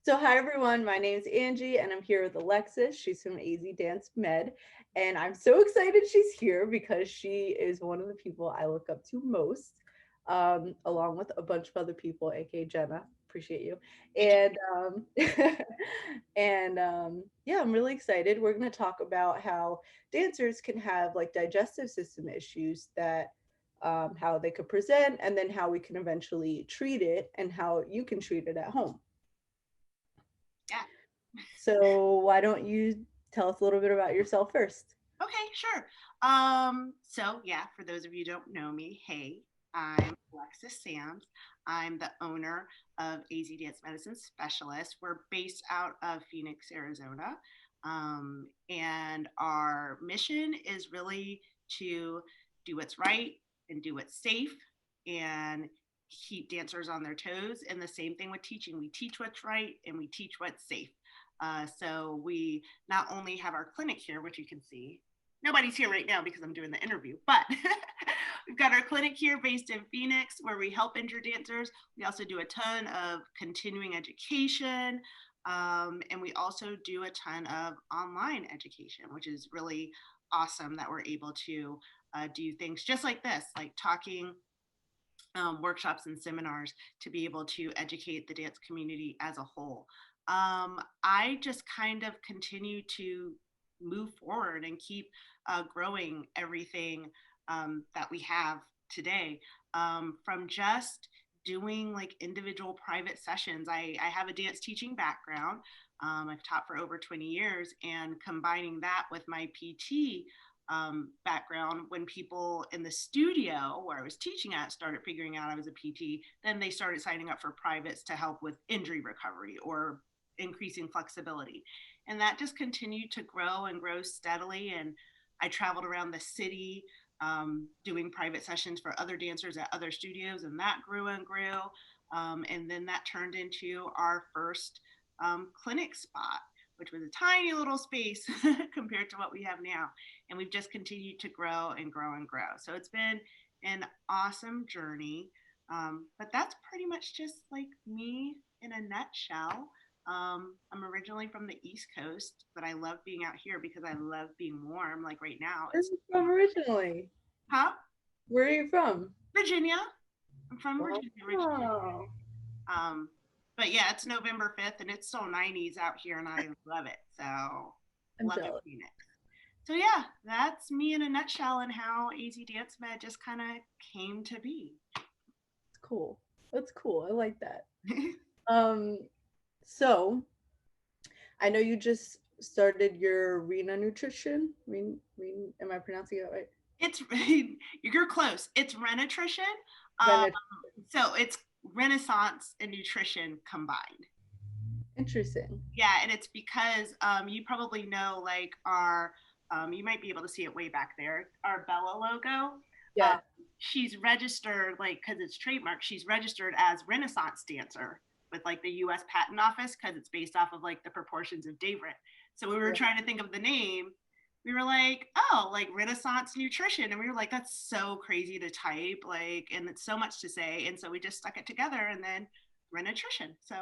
So hi everyone, my name's Angie and I'm here with Alexis. She's from AZ Dance Med, and I'm so excited she's here because she is one of the people I look up to most, along with a bunch of other people, aka Jenna. Appreciate you. And yeah, I'm really excited. We're going to talk about how dancers can have like digestive system issues that how they could present, and then how we can eventually treat it and how you can treat it at home. Yeah. So why don't you tell us a little bit about yourself first? Okay, sure. So yeah, for those of you who don't know me, hey, I'm Alexis Sams. I'm the owner of AZ Dance Medicine Specialist. We're based out of Phoenix, Arizona. And our mission is really to do what's right and do what's safe and keep dancers on their toes. And the same thing with teaching. We teach what's right and we teach what's safe. So we not only have our clinic here, which you can see. Nobody's here right now because I'm doing the interview, but we've got our clinic here based in Phoenix where we help injured dancers. We also do a ton of continuing education, and we also do a ton of online education, which is really awesome that we're able to do things just like this, like talking workshops and seminars to be able to educate the dance community as a whole. I just kind of continue to move forward and keep growing everything that we have today, from just doing like individual private sessions. I have a dance teaching background. I've taught for over 20 years, and combining that with my PT background, when people in the studio where I was teaching at started figuring out I was a PT, then they started signing up for privates to help with injury recovery or increasing flexibility. And that just continued to grow and grow steadily. And I traveled around the city doing private sessions for other dancers at other studios, and that grew and grew. And then that turned into our first clinic spot, which was a tiny little space compared to what we have now. And we've just continued to grow and grow and grow. So it's been an awesome journey. But that's pretty much just like me in a nutshell. I'm originally from the East Coast, but I love being out here because I love being warm. Like right now, Where are it's you from originally? huh? Where are you from? Virginia. I'm from Virginia originally. Oh, Um, but yeah, it's November 5th and it's still 90s out here and I love it. So I'm love it, jealous. Phoenix. So yeah, that's me in a nutshell and how AZ Dance Med just kind of came to be. It's cool. That's cool. I like that. Um, so I know you just started your Rena Nutrition. Am I pronouncing it right? It's you're close. It's Renutrition. Um, Rena. so it's Renaissance and nutrition combined. Interesting. Yeah, and it's because you probably know like our you might be able to see it way back there. Our Bella logo. Um, Yeah. she's registered like because it's trademarked. She's registered as Renaissance dancer with like the U.S. Patent Office because it's based off of like the proportions of David. So we were Yeah. trying to think of the name. We were like, oh, like Renaissance nutrition, and we were like, that's so crazy to type, like, and it's so much to say, and so we just stuck it together, and then Renutrition. So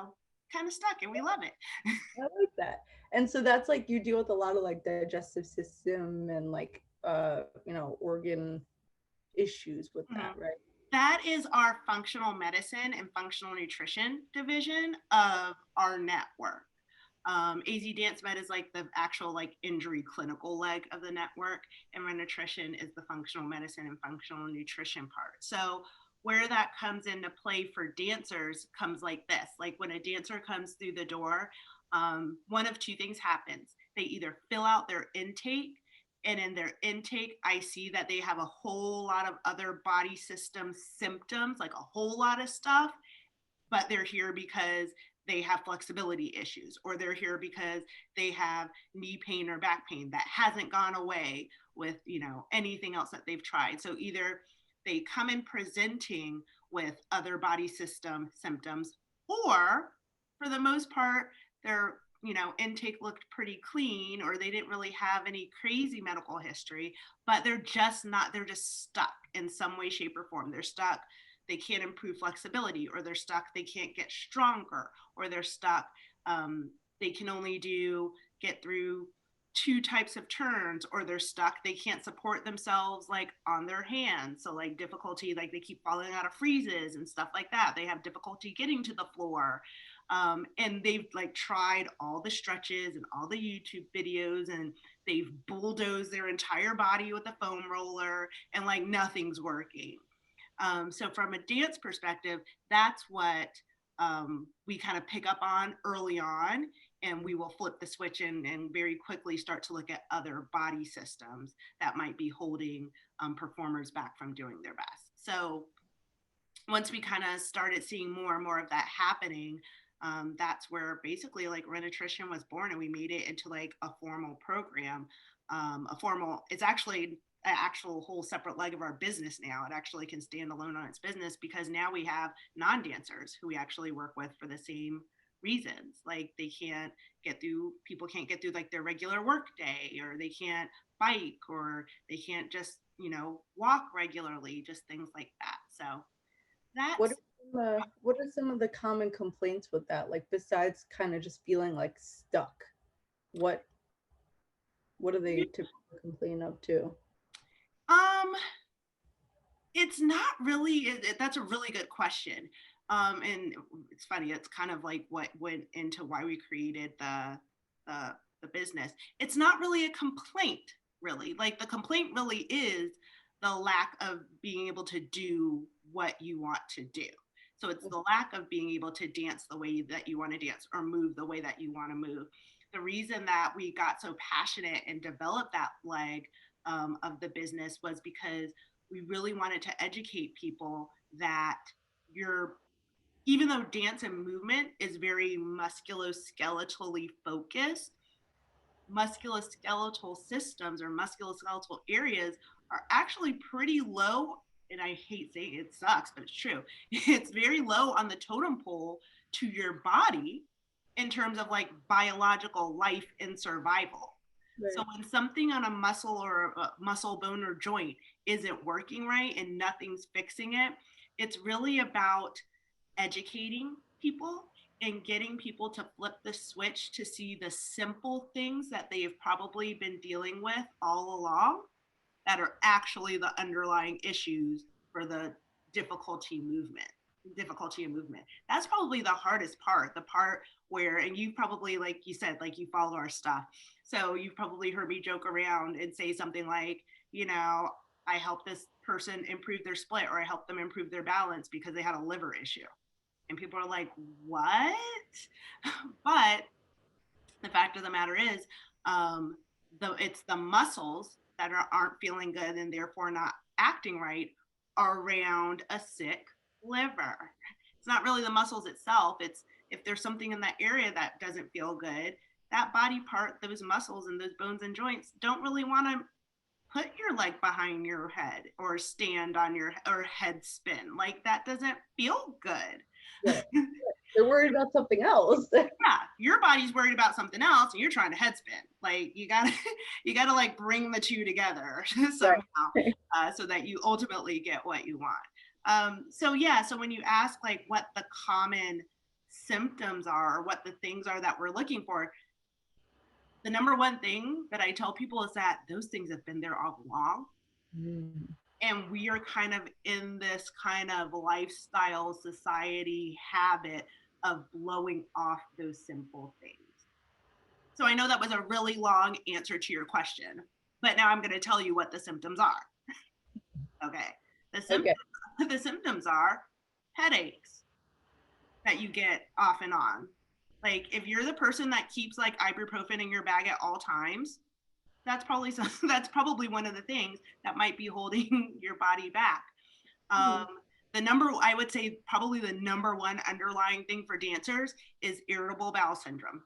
kind of stuck, and we love it. I like that. And so that's like you deal with a lot of like digestive system and like organ issues with that, Mhm. right? That is our functional medicine and functional nutrition division of our network. AZ Dance Med is like the actual like injury clinical leg of the network, and my nutrition is the functional medicine and functional nutrition part. So where that comes into play for dancers comes like this: like when a dancer comes through the door, one of two things happens. They either fill out their intake, and in their intake I see that they have a whole lot of other body system symptoms, like a whole lot of stuff, but they're here because they have flexibility issues, or they're here because they have knee pain or back pain that hasn't gone away with anything else that they've tried. So either they come in presenting with other body system symptoms, or for the most part their intake looked pretty clean, or they didn't really have any crazy medical history, but they're just stuck in some way, shape, or form. They're stuck, they can't improve flexibility, or they're stuck, they can't get stronger, or they're stuck, They can only get through 2 types of turns, or they're stuck. They can't support themselves like on their hands. So like difficulty, like they keep falling out of freezes and stuff like that. They have difficulty getting to the floor. And they've like tried all the stretches and all the YouTube videos, and they've bulldozed their entire body with a foam roller, and like nothing's working. So from a dance perspective, that's what we kind of pick up on early on, and we will flip the switch and very quickly start to look at other body systems that might be holding performers back from doing their best. So once we kind of started seeing more and more of that happening, that's where basically like Renitrition was born, and we made it into like a formal program. It's actually an actual whole separate leg of our business now. It actually can stand alone on its business, because now we have non-dancers who we actually work with for the same reasons. Like people can't get through like their regular work day, or they can't bike, or they can't just, walk regularly, just things like that. So that's What are some of the common complaints with that? Like besides kind of just feeling like stuck, what do they typically complain of too? um it's not really, that's a really good question. And it's funny, it's kind of like what went into why we created the business. It's not really a complaint, really. Like the complaint really is the lack of being able to do what you want to do. So it's the lack of being able to dance the way that you want to dance, or move the way that you want to move. The reason that we got so passionate and developed that leg of the business was because we really wanted to educate people that even though dance and movement is very musculoskeletally focused, musculoskeletal systems or musculoskeletal areas are actually pretty low. And I hate saying it sucks, but it's true. It's very low on the totem pole to your body in terms of like biological life and survival. Right. So when something on a muscle or a muscle, bone, or joint isn't working right and nothing's fixing it, it's really about educating people and getting people to flip the switch to see the simple things that they have probably been dealing with all along that are actually the underlying issues for the difficulty in movement. That's probably the hardest part, the part where, and you probably, like you said, like you follow our stuff. So you've probably heard me joke around and say something like, I helped this person improve their split, or I helped them improve their balance because they had a liver issue. And people are like, what? But the fact of the matter is, it's the muscles that aren't feeling good and therefore not acting right around a sick liver. It's not really the muscles itself. It's if there's something in that area that doesn't feel good, that body part, those muscles and those bones and joints don't really want to put your leg behind your head or stand on your or head spin. Like that doesn't feel good. Yeah. They're worried about something else. Yeah, your body's worried about something else, and you're trying to head spin. Like you gotta like bring the two together somehow, right. So that you ultimately get what you want. So when you ask like what the common symptoms are, or what the things are that we're looking for, the number one thing that I tell people is that those things have been there all along. And we are kind of in this kind of lifestyle society habit of blowing off those simple things. So I know that was a really long answer to your question, but now I'm going to tell you what the symptoms are. Okay. The symptoms are headaches that you get off and on. Like if you're the person that keeps like ibuprofen in your bag at all times, that's probably one of the things that might be holding your body back. I would say probably the number one underlying thing for dancers is irritable bowel syndrome.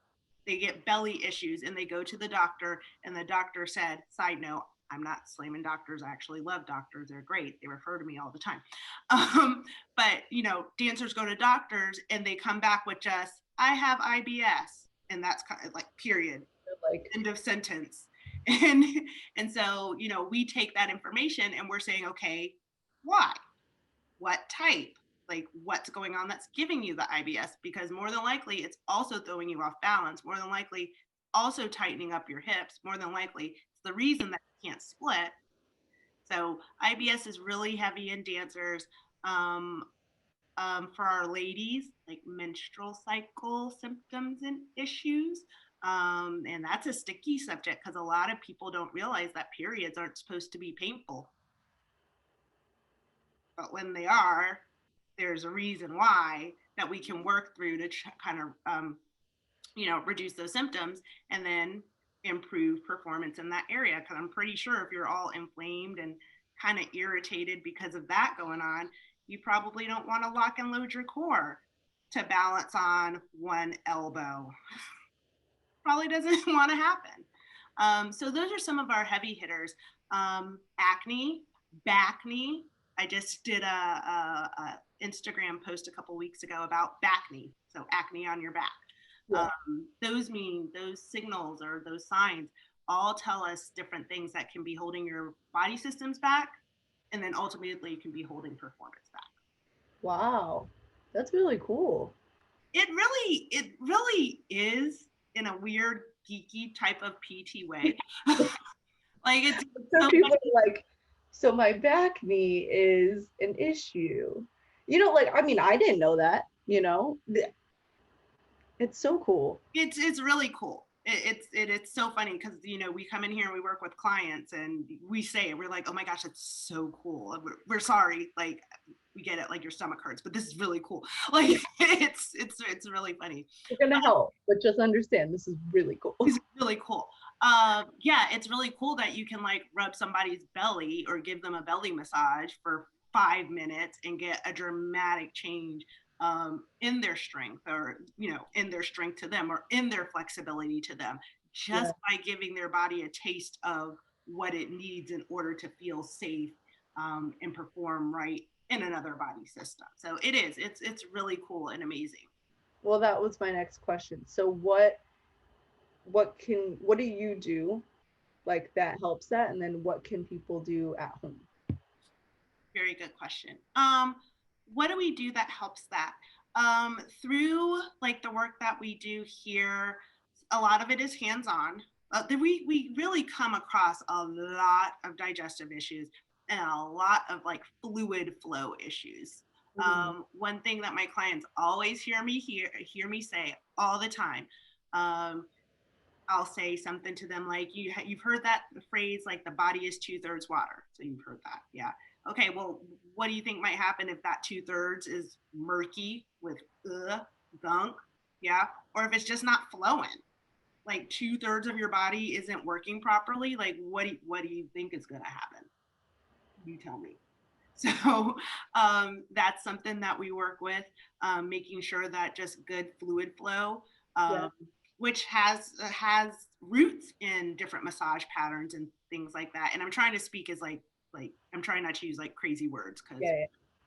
They get belly issues and they go to the doctor, and the doctor said, side note, I'm not slamming doctors. I actually love doctors. They're great. They refer to me all the time. But dancers go to doctors and they come back with just, I have IBS. And that's kind of like period, like end of sentence. And so, we take that information and we're saying, okay, why? What type? like what's going on that's giving you the IBS, because more than likely it's also throwing you off balance. More than likely also tightening up your hips. More than likely it's the reason that you can't split. So IBS is really heavy in dancers. Um, for our ladies, like menstrual cycle symptoms and issues. And that's a sticky subject because a lot of people don't realize that periods aren't supposed to be painful. But when they are, there's a reason why that we can work through to kind of, reduce those symptoms and then improve performance in that area. Because I'm pretty sure if you're all inflamed and kind of irritated because of that going on, you probably don't want to lock and load your core to balance on one elbow. Probably doesn't want to happen. So those are some of our heavy hitters. Acne, back knee. I just did a Instagram post a couple weeks ago about back knee. So acne on your back. Yeah. Those signals or those signs all tell us different things that can be holding your body systems back, and then ultimately it can be holding performance back. Wow. That's really cool. It really is, in a weird geeky type of PT way. Like it's so people are like, so my back knee is an issue. Like, I mean, I didn't know that, It's so cool. It's really cool. It's so funny because we come in here and we work with clients and we say it. We're like, oh my gosh, it's so cool. We're sorry, like we get it, like your stomach hurts, but this is really cool. Like it's really funny. We're gonna help, but just understand this is really cool. It's really cool. Yeah, it's really cool that you can like rub somebody's belly or give them a belly massage for 5 minutes and get a dramatic change in their strength, or in their strength to them, or in their flexibility to them, just by giving their body a taste of what it needs in order to feel safe and perform right in another body system. So it's really cool and amazing. Well, that was my next question. So what do you do like that helps that, and then what can people do at home? Very good question. What do we do that helps that? Through like the work that we do here, a lot of it is hands-on. We really come across a lot of digestive issues and a lot of like fluid flow issues. One thing that my clients always hear me say all the time, I'll say something to them like, you've heard that phrase, like the body is 2/3 water. So you've heard that. Yeah. Okay, well, what do you think might happen if that 2/3 is murky with gunk? Yeah. Or if it's just not flowing, like 2/3 of your body isn't working properly. Like, what do you think is going to happen? You tell me. So that's something that we work with, making sure that just good fluid flow, which has roots in different massage patterns and things like that. And I'm trying to speak as like I'm trying not to use like crazy words because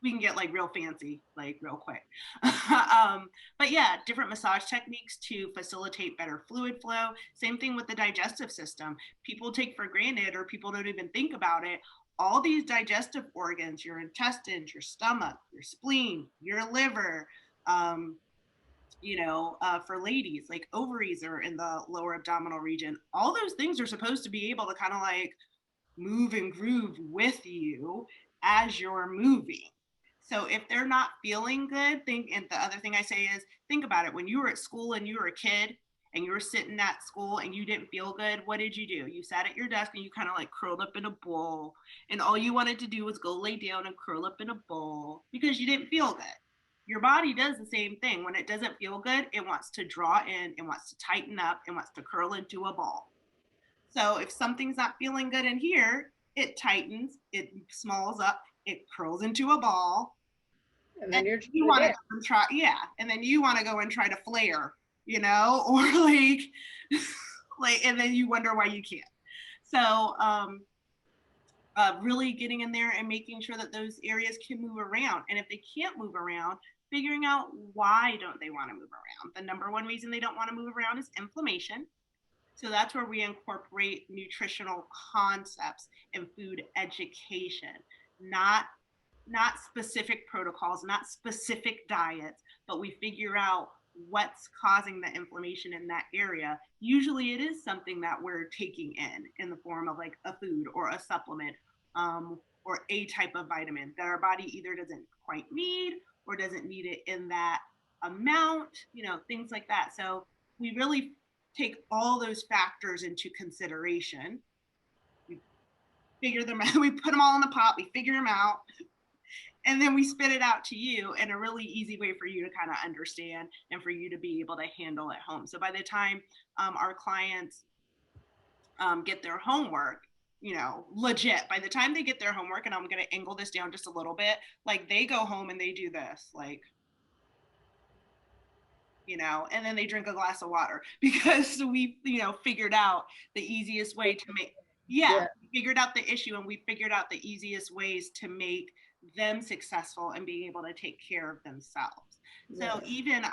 we can get like real fancy like real quick. But yeah, different massage techniques to facilitate better fluid flow. Same thing with the digestive system. People take for granted, or people don't even think about it. All these digestive organs, your intestines, your stomach, your spleen, your liver, for ladies, like ovaries are in the lower abdominal region. All those things are supposed to be able to kind of like move and groove with you as you're moving. So if they're not feeling good, and the other thing I say is, think about it. When you were at school and you were a kid and you were sitting at school and you didn't feel good, what did you do? You sat at your desk and you kind of like curled up in a ball, and all you wanted to do was go lay down and curl up in a ball because you didn't feel good. Your body does the same thing. When it doesn't feel good, it wants to draw in, it wants to tighten up, it wants to curl into a ball. So if something's not feeling good in here, it tightens, it smalls up, it curls into a ball. And then you want to go and try, and then you want to go and try to flare, or like, and then you wonder why you can't. So really getting in there and making sure that those areas can move around. And if they can't move around, figuring out why don't they want to move around. The number one reason they don't want to move around is inflammation. So that's where we incorporate nutritional concepts and food education, not not specific protocols, not specific diets, but we figure out what's causing the inflammation in that area. Usually it is something that we're taking in the form of like a food or a supplement, or a type of vitamin that our body either doesn't quite need or doesn't need it in that amount, things like that. So we really take all those factors into consideration. We figure them out, we put them all in the pot, we figure them out, and then we spit it out to you in a really easy way for you to kind of understand and for you to be able to handle at home. So by the time our clients get their homework, legit, by the time they get their homework, and I'm going to angle this down just a little bit, like they go home and they do this, like, and then they drink a glass of water because we, figured out the easiest way to make, Yeah. we figured out the issue and we figured out the easiest ways to make them successful and being able to take care of themselves. Yeah. So even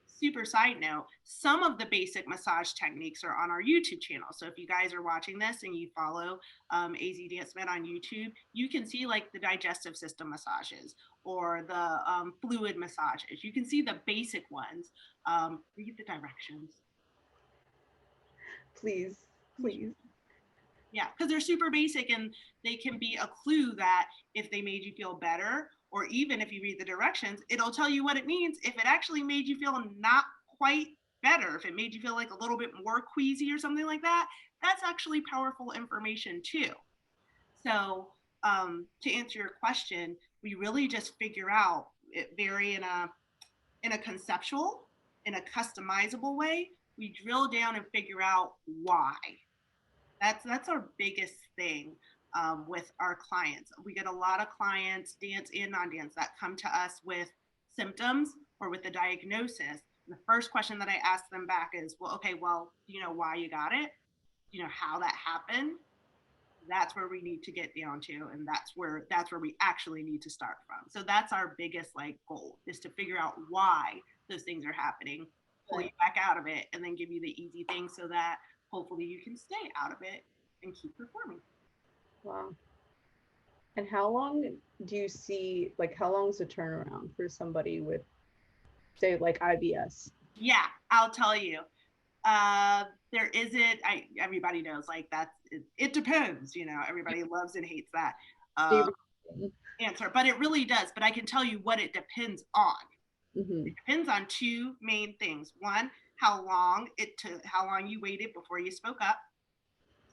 super side note, some of the basic massage techniques are on our YouTube channel. So if you guys are watching this and you follow AZ Dance Med on YouTube, you can see like the digestive system massages or the fluid massages. You can see the basic ones. Read the directions. Please. Yeah, because they're super basic and they can be a clue that if they made you feel better, or even if you read the directions, it'll tell you what it means. If it actually made you feel not quite better, if it made you feel like a little bit more queasy or something like that, that's actually powerful information too. So to answer your question, we really just figure out it very in a conceptual, in a customizable way. We drill down and figure out why. That's our biggest thing with our clients. We get a lot of clients, dance and non-dance, that come to us with symptoms or with a diagnosis. And the first question that I ask them back is, well, okay, well, do you know why you got it? Do you know how that happened? That's where we need to get down to, and that's where we actually need to start from. So that's our biggest like goal, is to figure out why those things are happening, pull you back out of it, and then give you the easy things so that hopefully you can stay out of it and keep performing. Wow. And how long do you see, like, how long is the turnaround for somebody with, say, like IBS? Yeah, I'll tell you. There isn't, everybody knows, like, it depends, everybody loves and hates that answer, but it really does. But I can tell you what it depends on. Mm-hmm. It depends on two main things. One, how long you waited before you spoke up.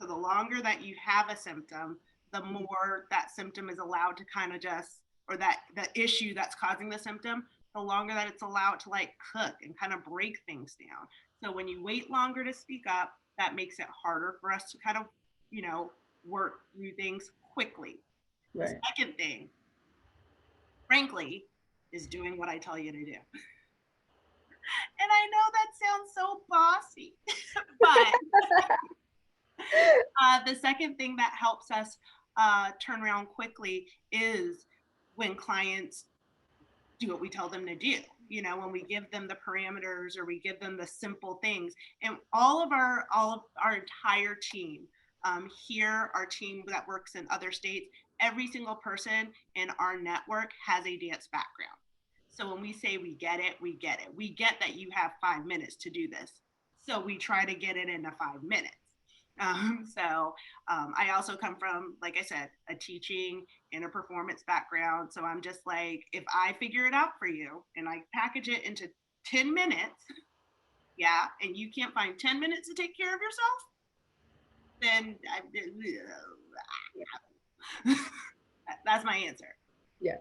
So the longer that you have a symptom, the more that symptom is allowed to kind of just, or that the issue that's causing the symptom, the longer that it's allowed to like cook and kind of break things down. So when you wait longer to speak up, that makes it harder for us to kind of, work through things quickly. Right. The second thing, frankly, is doing what I tell you to do. And I know that sounds so bossy, but the second thing that helps us turn around quickly is when clients do what we tell them to do. When we give them the parameters or we give them the simple things. And all of our entire team here, our team that works in other states, every single person in our network has a dance background. So when we say we get it, we get it. We get that you have 5 minutes to do this. So we try to get it into 5 minutes. I also come from, like I said, a teaching and a performance background. So I'm just like, if I figure it out for you and I package it into 10 minutes, yeah, and you can't find 10 minutes to take care of yourself, then that's my answer. Yeah.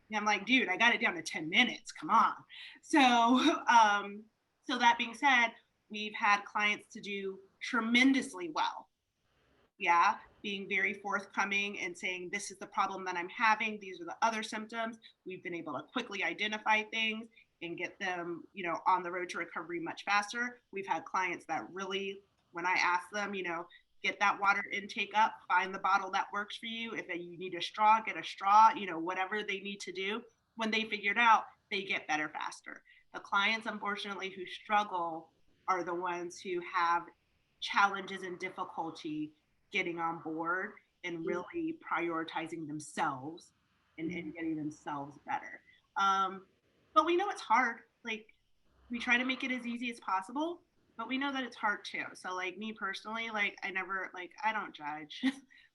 And I'm like, dude, I got it down to 10 minutes. Come on. So that being said, we've had clients to do tremendously well. Yeah, being very forthcoming and saying, this is the problem that I'm having. These are the other symptoms. We've been able to quickly identify things and get them, on the road to recovery much faster. We've had clients that really, when I ask them, get that water intake up, find the bottle that works for you. If you need a straw, get a straw, whatever they need to do. When they figure it out, they get better faster. The clients, unfortunately, who struggle are the ones who have challenges and difficulty getting on board and really prioritizing themselves and getting themselves better. But we know it's hard. Like, we try to make it as easy as possible, but we know that it's hard too. So like me personally, like I don't judge.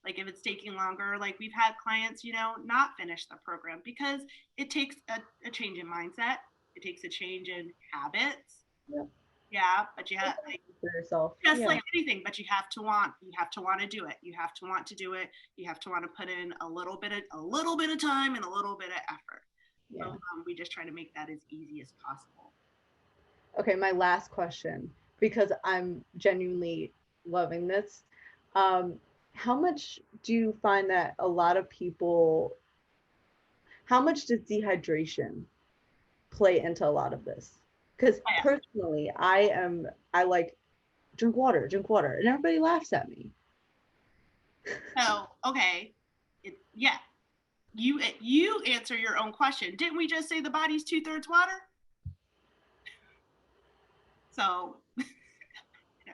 Like if it's taking longer, like we've had clients, not finish the program because it takes a change in mindset. It takes a change in habits. Yeah. Yeah, but you have For yourself. just Yeah. like anything, but you have to want to do it. You have to want to do it. You have to want to put in a little bit of time and a little bit of effort. So Yeah. we just try to make that as easy as possible. Okay, my last question, because I'm genuinely loving this. Um, how much do you find that a lot of people, how much does dehydration play into a lot of this? Because Oh, yeah. personally, I like drink water, and everybody laughs at me. So okay, yeah, you answer your own question. Didn't we just say the body's 2/3 water? So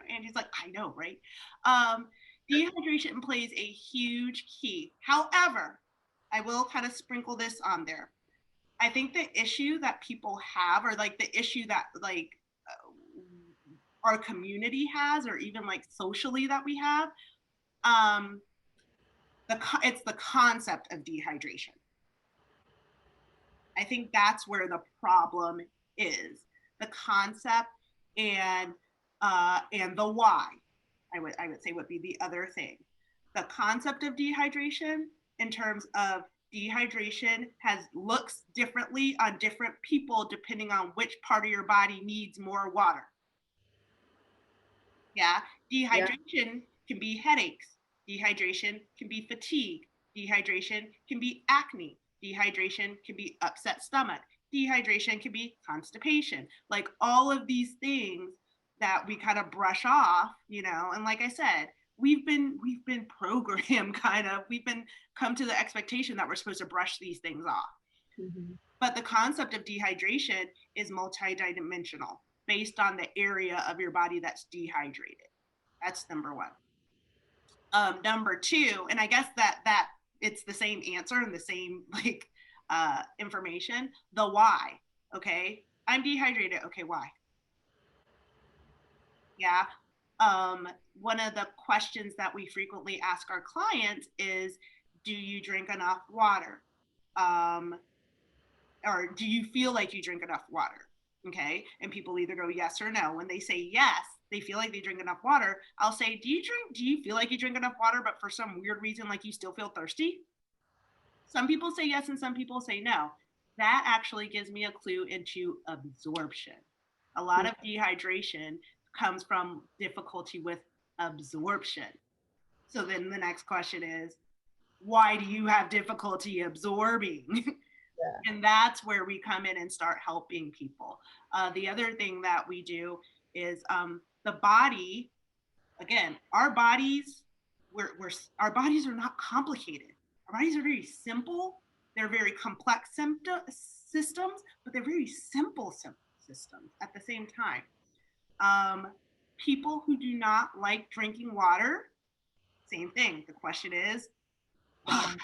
Andy's like, I know, right? Um, Dehydration plays a huge key. However, I will kind of sprinkle this on there. I think the issue that people have, or like the issue that like our community has, or even like socially that we have, um, it's the concept of dehydration. I think that's where the problem is, the concept and the why. I would say would be the other thing. The concept of dehydration in terms of dehydration looks differently on different people depending on which part of your body needs more water. Yeah, Yeah. dehydration can be headaches, dehydration can be fatigue, dehydration can be acne, dehydration can be upset stomach, dehydration can be constipation. Like all of these things that we kind of brush off, and like I said, we've been programmed kind of, we've been come to the expectation that we're supposed to brush these things off. Mm-hmm. But the concept of dehydration is multidimensional based on the area of your body that's dehydrated. That's number one. Number two, and I guess that it's the same answer and the same like information. The why. Okay, I'm dehydrated. Okay, why? Yeah. One of the questions that we frequently ask our clients is, do you drink enough water? Um, or do you feel like you drink enough water? Okay. And people either go yes or no. When they say yes, they feel like they drink enough water. I'll say, do you feel like you drink enough water, but for some weird reason, like you still feel thirsty? Some people say yes and some people say no. That actually gives me a clue into absorption. A lot of dehydration comes from difficulty with absorption. So then the next question is, why do you have difficulty absorbing? Yeah. And that's where we come in and start helping people. The other thing that we do is the body. Again, our bodies are not complicated. Our bodies are very simple. They're very complex systems, but they're very simple systems at the same time. People who do not like drinking water, same thing. The question is, why?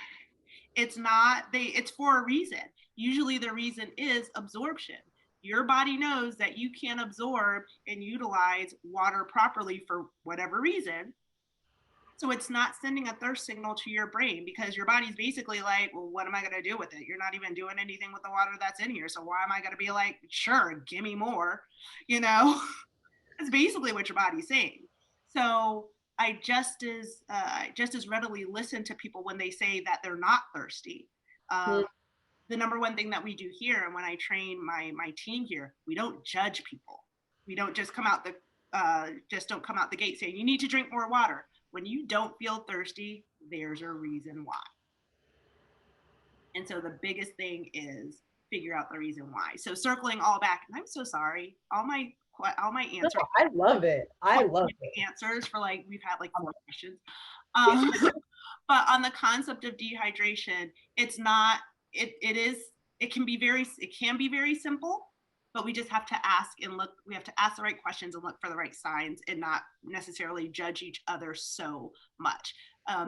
It's for a reason. Usually the reason is absorption. Your body knows that you can't absorb and utilize water properly for whatever reason. So it's not sending a thirst signal to your brain because your body's basically like, well, what am I going to do with it? You're not even doing anything with the water that's in here. So why am I going to be like, sure, give me more? You know, that's basically what your body's saying. So I just as readily listen to people when they say that they're not thirsty. Um, the number one thing that we do here, and when I train my team here, we don't judge people. We don't just don't come out the gate saying you need to drink more water. When you don't feel thirsty, there's a reason why. And so the biggest thing is figure out the reason why. So circling all back, and I'm so sorry, all my No, answers, I love it. I love it. answers for like we've had like 4 questions. But on the concept of dehydration, it's not. It is. It can be very simple, but we just have to ask and look. We have to ask the right questions and look for the right signs, and not necessarily judge each other so much.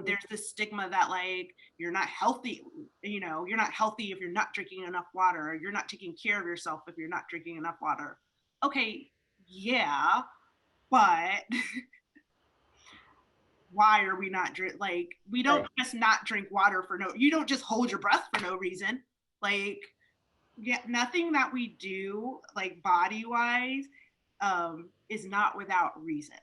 There's this stigma that like you're not healthy, you're not healthy if you're not drinking enough water, or you're not taking care of yourself if you're not drinking enough water. Okay, yeah, but why are we not like we don't Right. just not drink water for no, you don't just hold your breath for no reason. Like, yeah, nothing that we do like body wise is not without reason.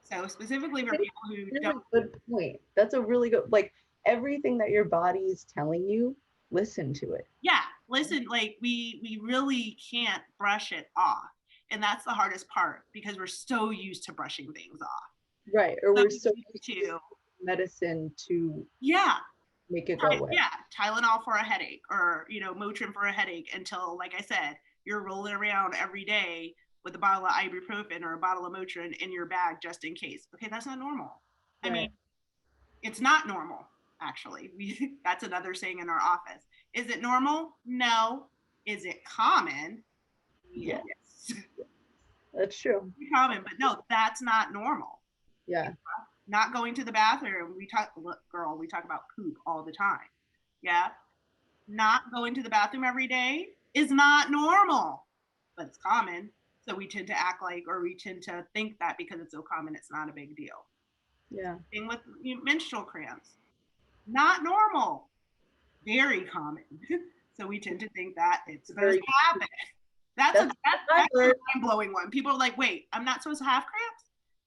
So specifically for people who That's don't, a good point. That's a really good, like, everything that your body is telling you, listen to it. yeah, listen, like we really can't brush it off. And that's the hardest part because we're so used to brushing things off. Right. Or So we're so used used to to, medicine to yeah, make it go away. yeah, Tylenol for a headache, or Motrin for a headache, until, like I said, you're rolling around every day with a bottle of ibuprofen or a bottle of Motrin in your bag just in case. Okay, that's not normal. I mean, Right. it's not normal, actually. That's another saying in our office. Is it normal? No. Is it common? Yeah. Yes. That's true. Common, but no, that's not normal. Yeah. Not going to the bathroom. Look, girl, we talk about poop all the time. Yeah. Not going to the bathroom every day is not normal, but it's common. So we tend to act like, or we tend to think that because it's so common, it's not a big deal. Yeah. Thing with menstrual cramps, not normal, very common. So we tend to think that it's supposed Very to happen. That's a that's I that's a learned. mind blowing one. People are like, wait, I'm not supposed to have cramps,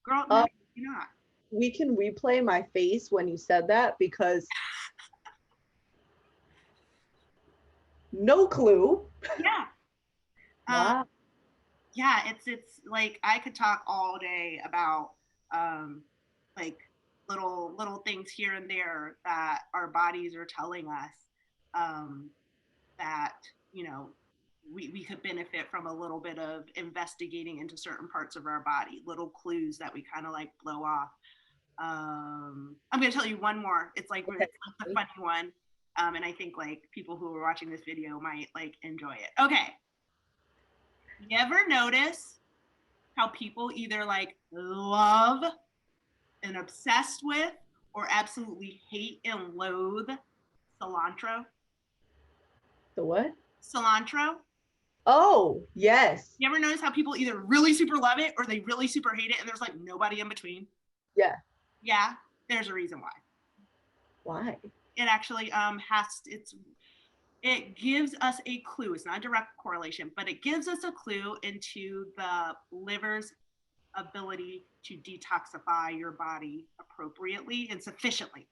girl. No, Uh, you're not. we can replay my face when you said that because no clue. Yeah. Um, Wow. yeah, it's like I could talk all day about um, like little things here and there that our bodies are telling us um, that we could benefit from a little bit of investigating into certain parts of our body, little clues that we kind of like blow off. I'm gonna tell you one more. It's like Okay. it's like the funny one, and I think like people who are watching this video might like enjoy it. Okay, you ever notice how people either like love and obsessed with or absolutely hate and loathe cilantro? The what? Cilantro. Oh, yes. You ever notice how people either really super love it or they really super hate it, and there's like nobody in between? Yeah. Yeah, there's a reason why. Why? It actually it gives us a clue. It's not a direct correlation, but it gives us a clue into the liver's ability to detoxify your body appropriately and sufficiently.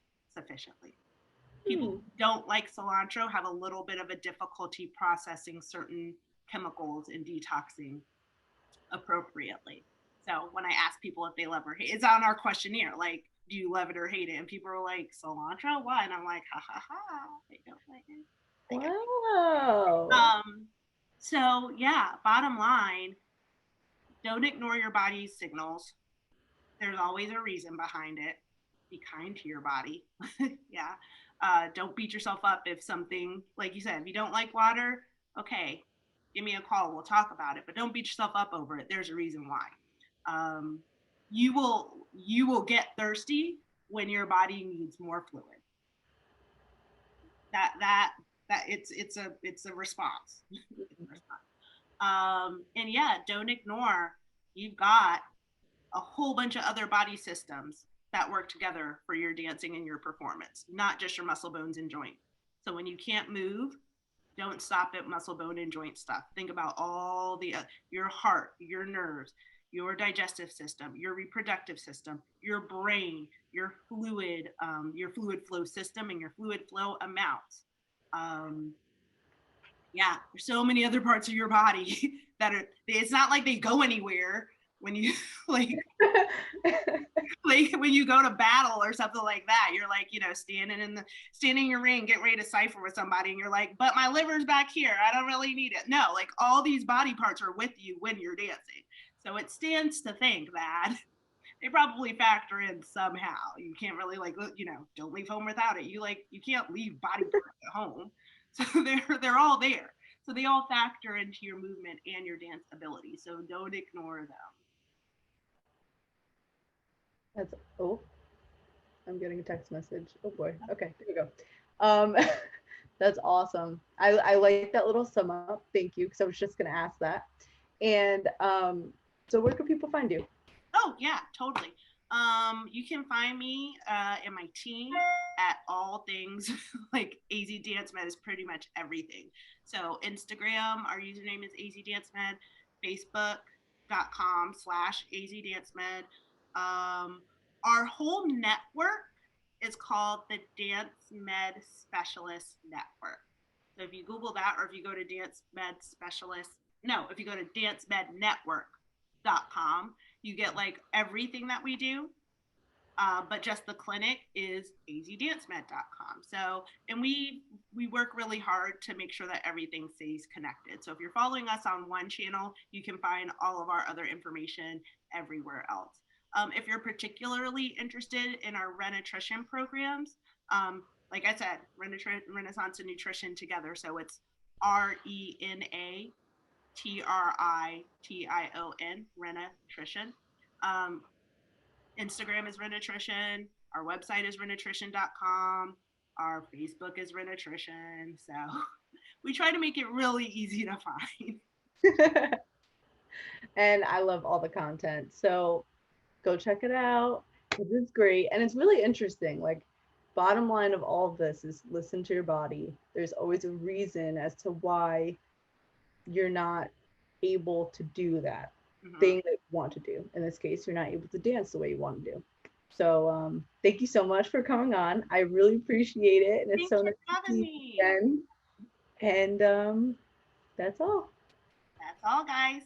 People who don't like cilantro have a little bit of a difficulty processing certain chemicals and detoxing appropriately. So when I ask people if they love or hate, it's on our questionnaire, like, do you love it or hate it? And people are like, cilantro? Why? And I'm like, ha ha ha, I don't like it. Wow. So yeah, bottom line, don't ignore your body's signals. There's always a reason behind it. Be kind to your body. Yeah. Don't beat yourself up if something, like you said, if you don't like water, okay, give me a call. We'll talk about it. But don't beat yourself up over it. There's a reason why. You will get thirsty when your body needs more fluid. That it's a response. And yeah, don't ignore you've got a whole bunch of other body systems that work together for your dancing and your performance, not just your muscle, bones, and joint. So when you can't move, don't stop at muscle, bone, and joint stuff. Think about all the your heart, your nerves, your digestive system, your reproductive system, your brain, your fluid flow system, and your fluid flow amounts. Um, yeah, there's so many other parts of your body that are. It's not like they go anywhere when you like like when you go to battle or something like that. You're like standing in your ring, get ready to cipher with somebody, and you're like, but my liver's back here. I don't really need it. No, like all these body parts are with you when you're dancing. So it stands to think that they probably factor in somehow. You can't really don't leave home without it. You can't leave body parts at home. So they're all there. So they all factor into your movement and your dance ability. So don't ignore them. That's oh. I'm getting a text message. Oh boy. Okay, there we go. Um, that's awesome. I like that little sum up. Thank you, because I was just gonna ask that. And so where can people find you? Oh yeah, totally. You can find me and my team at all things like AZ Dance Med is pretty much everything. So Instagram, our username is AZ Dance Med, Facebook.com/AZ Dance Med. Our whole network is called the Dance Med Specialist Network. So if you Google that, or if you go to Dance Med Specialist, no, if you go to dancemednetwork.com, you get like everything that we do. But just the clinic is azdancemed.com. So, and we work really hard to make sure that everything stays connected. So if you're following us on one channel, you can find all of our other information everywhere else. If you're particularly interested in our Renutrition programs, like I said, Renaissance and Nutrition together. So it's RENATRITION, Renutrition. Um, Instagram is Renutrition. Our website is renutrition.com. Our Facebook is Renutrition. So we try to make it really easy to find. And I love all the content. So go check it out. It is great. And it's really interesting. Like, bottom line of all of this is listen to your body. There's always a reason as to why you're not able to do that Mm-hmm. thing that you want to do. In this case, you're not able to dance the way you want to do. So thank you so much for coming on. I really appreciate it. And it's Thanks so for nice to having see you me. again. And that's all. That's all, guys.